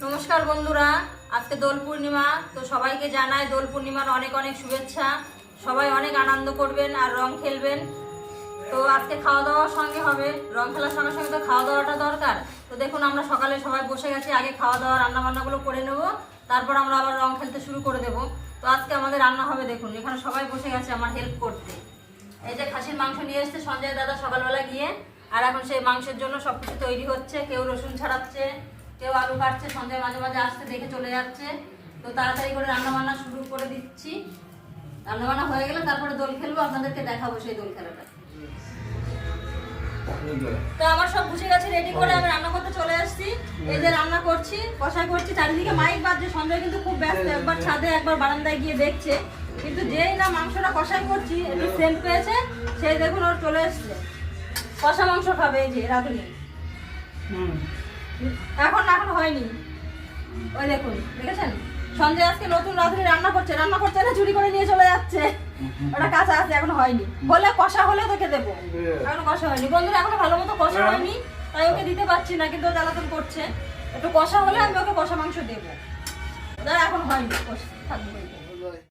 নমস্কার বন্ধুরা, আজকে দোল পূর্ণিমা। তো সবাইকে জানাই দোল পূর্ণিমার অনেক অনেক শুভেচ্ছা। সবাই অনেক আনন্দ করবেন আর রং খেলবেন। তো আজকে খাওয়া দাওয়ার সঙ্গে হবে, রং খেলার সঙ্গে সঙ্গে তো খাওয়া দাওয়াটা দরকার। তো দেখুন আমরা সকালে সবাই বসে গেছি, আগে খাওয়া দাওয়া রান্না বান্নাগুলো করে নেব, তারপর আমরা আবার রং খেলতে শুরু করে দেব। তো আজকে আমাদের রান্না হবে, দেখুন এখানে সবাই বসে গেছে আমার হেল্প করতে। এই যে খাসির মাংস নিয়ে এসছে সঞ্জয় দাদা সকালবেলা গিয়ে, আর এখন সেই মাংসের জন্য সবকিছু তৈরি হচ্ছে। কেউ রসুন ছাড়াচ্ছে, কেউ আলু কাটছে, সঞ্জয় মাঝে মাঝে আসতে দেখে চলে যাচ্ছে। তো তাড়াতাড়ি করে রান্না বান্না শুরু করে দিচ্ছি। রান্না বান্না হয়ে গেলে তারপরে দোল খেলবো, আপনাদেরকে দেখাবো সেই দোল খেলাটা। তো আমার সব বুঝে গেছে, রেডি করে আমি রান্না করতে চলে আসছি। এই যে রান্না করছি, কষাই করছি, চারিদিকে মাইক বাজছে। সঞ্জয় কিন্তু খুব ব্যস্ত, একবার ছাদে একবার বারান্দায় গিয়ে দেখছে। কিন্তু যেই না মাংসটা কষাই করছি, একটু সেন্ট পেয়েছে, সেই দেখুন ওর চলে এসছে। কষা মাংস খাবে এই যে রাঁধুনি। এখন হয়নি, ওই দেখুন দেখেছেন সঞ্জয় আজকে নতুন রাঁধুনি রান্না করছে না, চুরি করে নিয়ে চলে যাচ্ছে। ওটা কাঁচা আছে, এখনো হয়নি। বলে কষা হলে তোকে দেবো, এখনো কষা হয়নি বন্ধুরা, এখনো ভালো মতো কষা হয়নি, তাই ওকে দিতে পারছি না। কিন্তু জ্বালাতন করছে, একটু কষা হলে আমি ওকে কষা মাংস দেবো। এখন হয়নি, থাকবে।